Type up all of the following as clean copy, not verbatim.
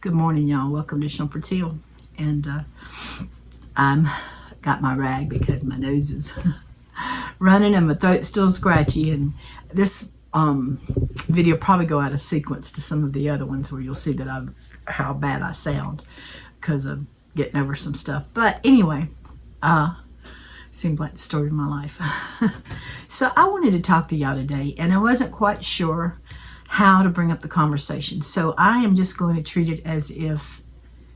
Good morning, y'all. Welcome to Shumpert. And I'm got my rag because my nose is running and my throat's still scratchy. And this video probably go out of sequence to some of the other ones where you'll see that how bad I sound because of getting over some stuff. But anyway, seemed like the story of my life. So I wanted to talk to y'all today, and I wasn't quite sure how to bring up the conversation. So I am just going to treat it as if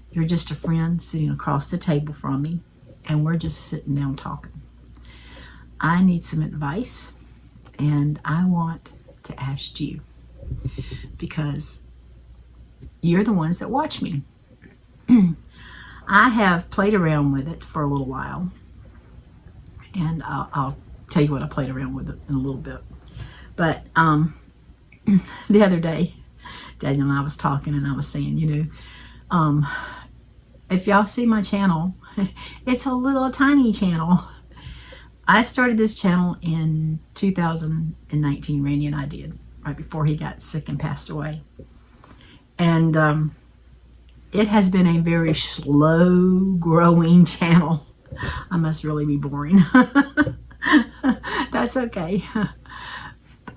you're just a friend sitting across the table from me, and we're just sitting down talking. I need some advice, and I want to ask you, because you're the ones that watch me. I have played around with it for a little while, and I'll tell you what I played around with it in a little bit. But the other day, Daniel and I was talking, and I was saying, if y'all see my channel, it's a little tiny channel. I started this channel in 2019. Randy and I did, right before he got sick and passed away. And it has been a very slow growing channel. I must really be boring. That's okay.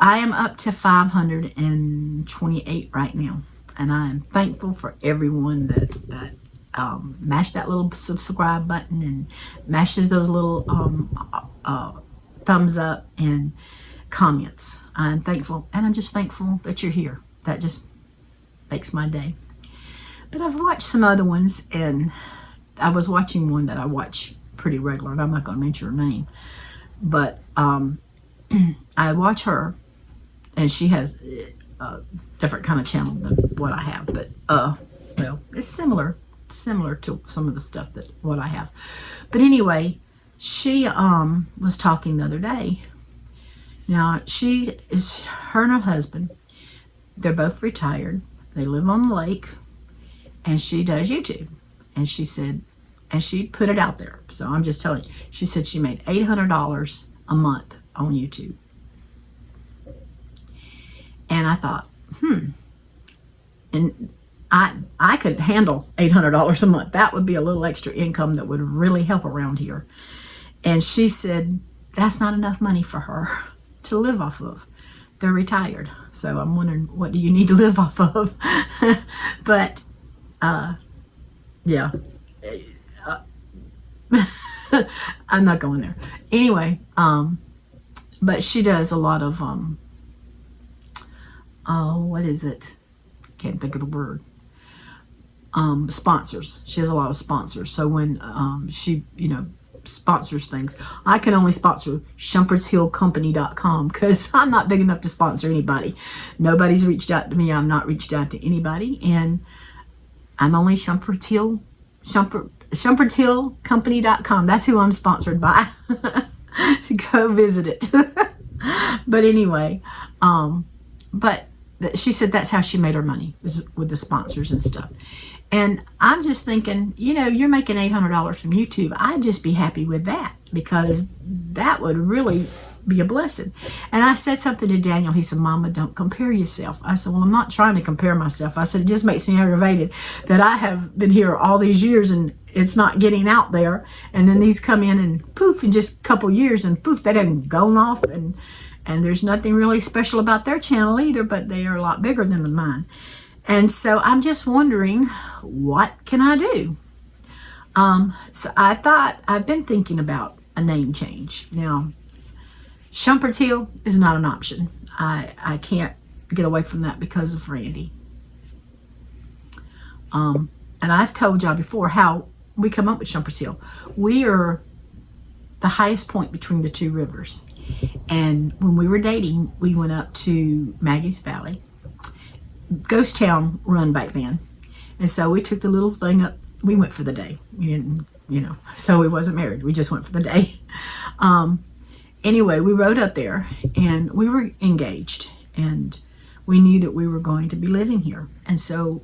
I am up to 528 right now, and I am thankful for everyone that mashed that little subscribe button and mashes those little thumbs up and comments. I'm thankful, and I'm just thankful that you're here. That just makes my day. But I've watched some other ones, and I was watching one that I watch pretty regular, and I'm not going to mention her name, but I watch her, and she has a different kind of channel than what I have, but well, it's similar to some of the stuff that what I have. But anyway, she was talking the other day. Now her and her husband, they're both retired. They live on the lake, and she does YouTube. And she said, and she put it out there. So I'm just telling you, she said she made $800 a month on YouTube. And I thought, and I could handle $800 a month. That would be a little extra income that would really help around here. And she said that's not enough money for her to live off of. They're retired. So I'm wondering, what do you need to live off of? But yeah. I'm not going there. Anyway, but she does a lot of what is it? Can't think of the word. Sponsors. She has a lot of sponsors. So when she, sponsors things, I can only sponsor ShumpertHillCompany.com because I'm not big enough to sponsor anybody. Nobody's reached out to me. I'm not reached out to anybody, and I'm only ShumpertHillCompany.com. That's who I'm sponsored by. Go visit it. But anyway, but she said that's how she made her money, is with the sponsors and stuff. And I'm just thinking, you're making $800 from YouTube. I'd just be happy with that, because that would really be a blessing. And I said something to Daniel. He said, Mama, don't compare yourself. I said, well, I'm not trying to compare myself. I said, it just makes me aggravated that I have been here all these years and it's not getting out there. And then these come in and poof, in just a couple years, and poof, they done gone off. And there's nothing really special about their channel either, but they are a lot bigger than mine. And so I'm just wondering, what can I do? So I've been thinking about a name change. Now, Shumpert Hill is not an option. I can't get away from that because of Randy. And I've told y'all before how we come up with Shumpert Hill. We are the highest point between the two rivers. And when we were dating, we went up to Maggie's Valley, ghost town run back then. And so we took the little thing up. We went for the day. We didn't, so we wasn't married. We just went for the day. Anyway, we rode up there, and we were engaged, and we knew that we were going to be living here. And so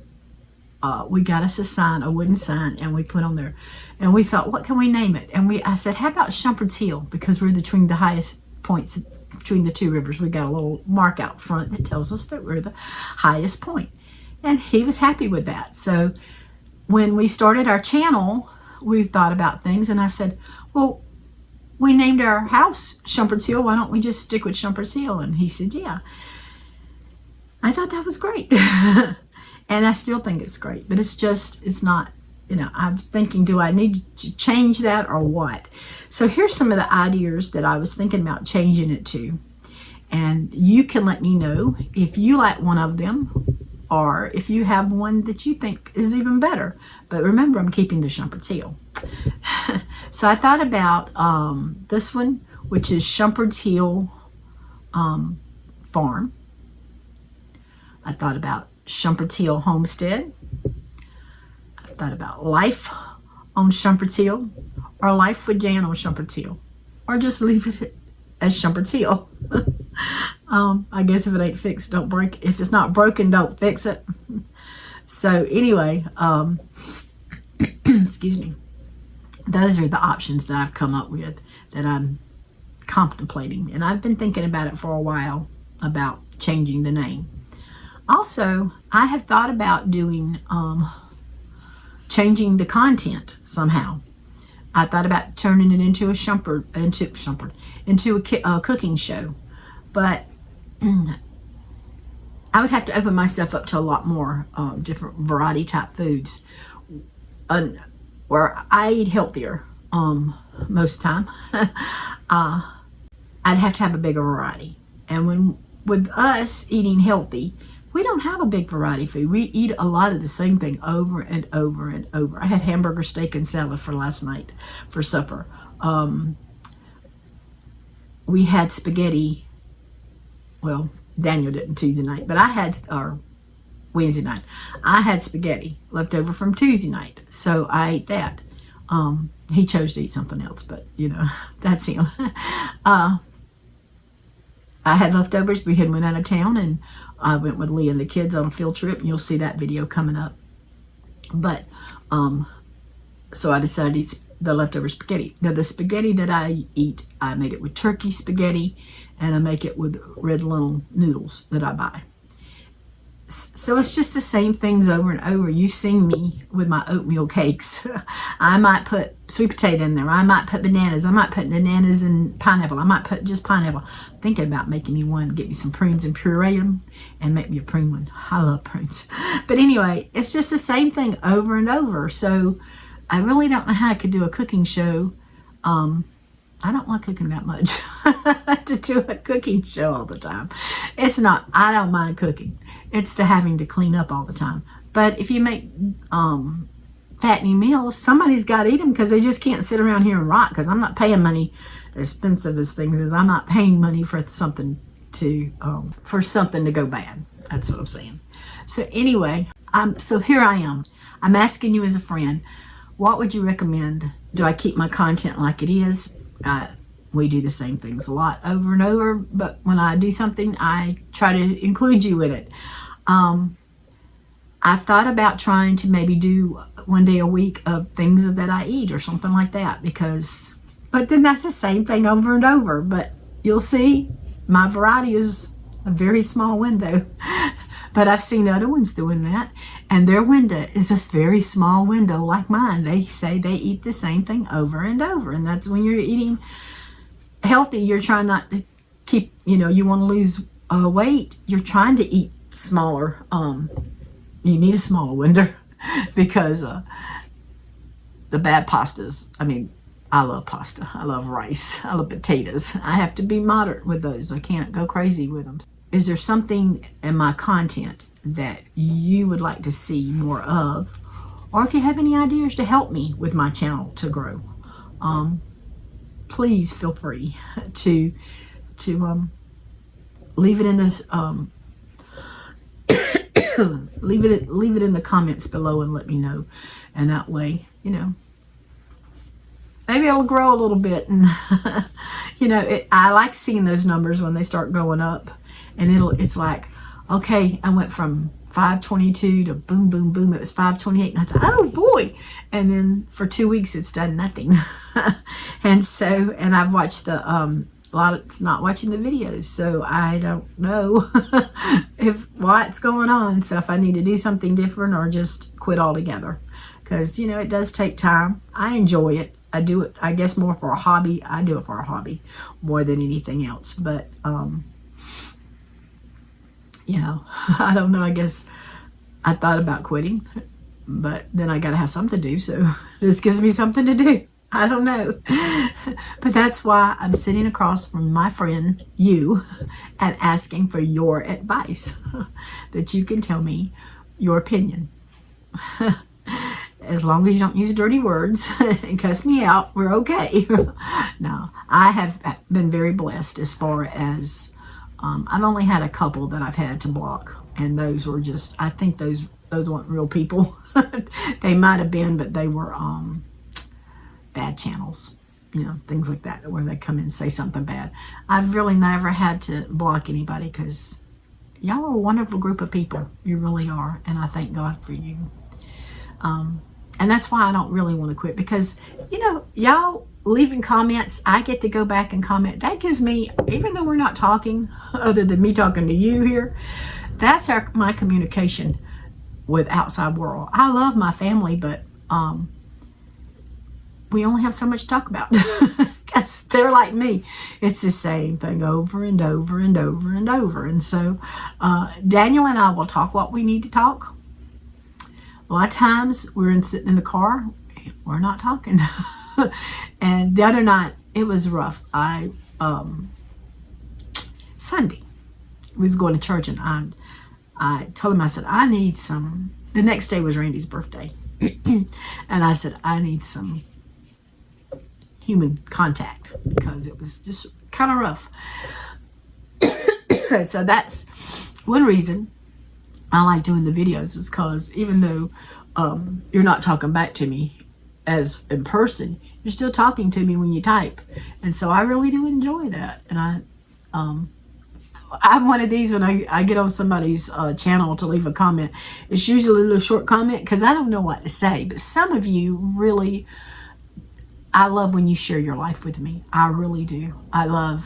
we got us a sign, a wooden sign, and we put on there. And we thought, what can we name it? And I said, how about Shumpert Hill? Because we're between the highest points between the two rivers. We got a little mark out front that tells us that we're the highest point. And he was happy with that. So when we started our channel, we thought about things, and I said, well, we named our house Shumpert's Hill. Why don't we just stick with Shumpert's Hill? And he said, yeah. I thought that was great. And I still think it's great, but it's not, I'm thinking, do I need to change that or what? So here's some of the ideas that I was thinking about changing it to. And you can let me know if you like one of them or if you have one that you think is even better. But remember, I'm keeping the Shumpert's Hill. So I thought about this one, which is Shumpert's Hill Farm. I thought about Shumpert's Hill Homestead. I thought about Life on Shumpert's Hill, or Life with Jan on Shumpert's Hill, or just leave it as Shumpert's Hill. I guess if it ain't fixed, don't break. If it's not broken, don't fix it. So anyway, excuse me. Those are the options that I've come up with that I'm contemplating, and I've been thinking about it for a while about changing the name. Also, I have thought about doing changing the content somehow. I thought about turning it into a into a cooking show, but I would have to open myself up to a lot more different variety type foods, where I eat healthier most of the time. I'd have to have a bigger variety, and with us eating healthy, we don't have a big variety of food. We eat a lot of the same thing over and over and over. I had hamburger, steak, and salad for last night for supper. We had spaghetti. Well, Daniel didn't Tuesday night, but or Wednesday night. I had spaghetti left over from Tuesday night, so I ate that. He chose to eat something else, but that's him. I had leftovers. We went out of town, and I went with Leah and the kids on a field trip, and you'll see that video coming up. But so I decided to eat the leftover spaghetti. Now, the spaghetti that I eat, I made it with turkey spaghetti, and I make it with red lentil noodles that I buy. So it's just the same things over and over. You've seen me with my oatmeal cakes. I might put sweet potato in there. I might put bananas. I might put bananas and pineapple. I might put just pineapple. I'm thinking about making me one, get me some prunes and puree them and make me a prune one. I love prunes. But anyway, it's just the same thing over and over. So I really don't know how I could do a cooking show. I don't like cooking that much to do a cooking show all the time. It's not, I don't mind cooking. It's the having to clean up all the time. But if you make fattening meals, somebody's got to eat them, because they just can't sit around here and rot, because I'm not paying money, as expensive as things is. I'm not paying money for something to go bad. That's what I'm saying. So anyway, so here I am. I'm asking you as a friend, what would you recommend? Do I keep my content like it is? We do the same things a lot over and over, but when I do something, I try to include you in it. I've thought about trying to maybe do one day a week of things that I eat or something like that, but then that's the same thing over and over. But you'll see, my variety is a very small window. But I've seen other ones doing that, and their window is this very small window like mine. They say they eat the same thing over and over, and that's when you're eating healthy. You're trying not to keep, you want to lose weight. You're trying to eat smaller. You need a smaller window because the bad pastas, I love pasta. I love rice. I love potatoes. I have to be moderate with those. I can't go crazy with them. Is there something in my content that you would like to see more of? Or if you have any ideas to help me with my channel to grow, please feel free to leave it in the leave it in the comments below and let me know. And that way, maybe it'll grow a little bit. And I like seeing those numbers when they start going up. And it's like, okay, I went from 522 to boom, boom, boom. It was 528. And I thought, oh boy. And then for 2 weeks, it's done nothing. And I've watched the a lot of it's not watching the videos, so I don't know if what's going on. So if I need to do something different or just quit altogether, because you know it does take time. I enjoy it. I do it, I guess, more for a hobby. I do it for a hobby more than anything else. But you know, I don't know. I guess I thought about quitting, but then I got to have something to do. So this gives me something to do. I don't know. But that's why I'm sitting across from my friend, you, and asking for your advice, that you can tell me your opinion. As long as you don't use dirty words and cuss me out, we're okay. No, I have been very blessed as far as I've only had a couple that I've had to block. And those were just, I think those weren't real people. They might have been, but they were bad channels, you know, things like that, where they come in and say something bad. I've really never had to block anybody, because y'all are a wonderful group of people. You really are. And I thank God for you. And that's why I don't really want to quit, because, you know, y'all leaving comments, I get to go back and comment. That gives me, even though we're not talking, other than me talking to you here, that's my communication with outside world. I love my family, but we only have so much to talk about, because they're like me. It's the same thing over and over and over and over. And so Daniel and I will talk what we need to talk. A lot of times we're sitting in the car, we're not talking. And the other night it was rough. Sunday we was going to church, and I told him, I said, I need some. The next day was Randy's birthday. And I said, I need some human contact, because it was just kind of rough. So that's one reason I like doing the videos, is because even though you're not talking back to me as in person, you're still talking to me when you type. And so I really do enjoy that. And I'm one of these, when I get on somebody's channel to leave a comment, it's usually a little short comment, because I don't know what to say. But some of you really, I love when you share your life with me. I really do. I love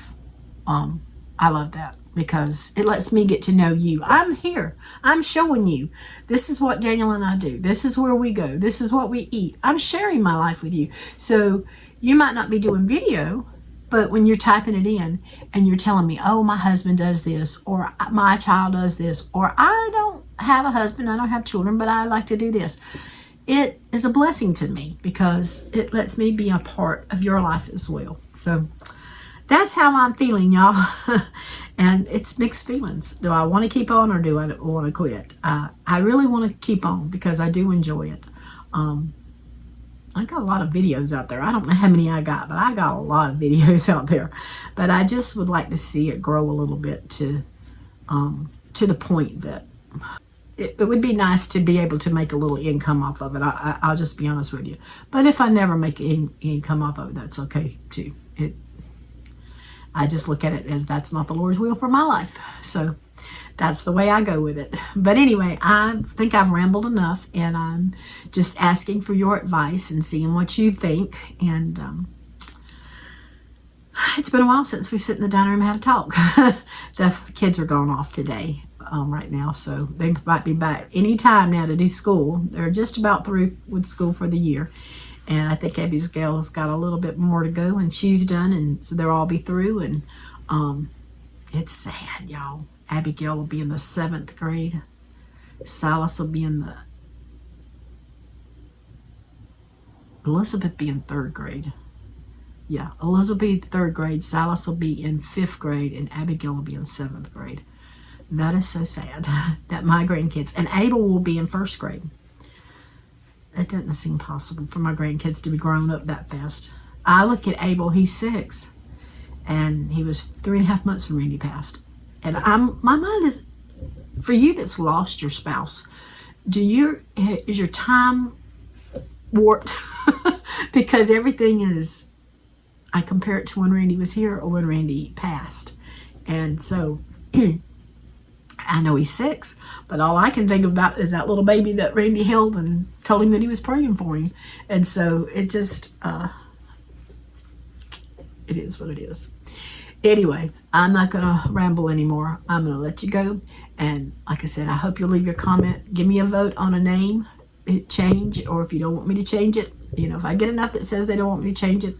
that, because it lets me get to know you. I'm here. I'm showing you. This is what Daniel and I do. This is where we go. This is what we eat. I'm sharing my life with you. So you might not be doing video, but when you're typing it in and you're telling me, oh, my husband does this, or my child does this, or I don't have a husband, I don't have children, but I like to do this. It is a blessing to me, because it lets me be a part of your life as well. So that's how I'm feeling, y'all. And it's mixed feelings. Do I want to keep on, or do I want to quit? I really want to keep on, because I do enjoy it. I got a lot of videos out there. I don't know how many I got, but I got a lot of videos out there. But I just would like to see it grow a little bit to the point that it would be nice to be able to make a little income off of it. I'll just be honest with you. But if I never make income off of it, that's okay too. I just look at it as that's not the Lord's will for my life. So that's the way I go with it. But anyway, I think I've rambled enough, and I'm just asking for your advice and seeing what you think. And it's been a while since we sit in the dining room and had a talk. The kids are going off today right now, so they might be back any time now to do school. They're just about through with school for the year. And I think Abigail's got a little bit more to go, and she's done, and so they'll all be through. And it's sad, y'all. Abigail will be in the 7th grade. Silas will be in the... Elizabeth be in 3rd grade. Yeah, Elizabeth will be in 3rd grade. Silas will be in 5th grade, and Abigail will be in 7th grade. That is so sad, that my grandkids... And Abel will be in 1st grade. It doesn't seem possible for my grandkids to be grown up that fast. I look at Abel, he's 6, and he was 3.5 months when Randy passed. And my mind is, for you that's lost your spouse, is your time warped? Because everything is, I compare it to when Randy was here or when Randy passed. And so I know he's 6, but all I can think about is that little baby that Randy held and told him that he was praying for him. And so it just, it is what it is. Anyway, I'm not going to ramble anymore. I'm going to let you go. And like I said, I hope you'll leave your comment. Give me a vote on a name change, or if you don't want me to change it. You know, if I get enough that says they don't want me to change it,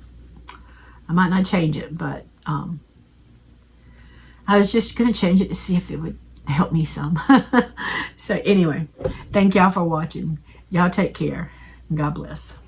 I might not change it. But I was just going to change it to see if it would help me some. So anyway, thank y'all for watching. Y'all take care. God bless.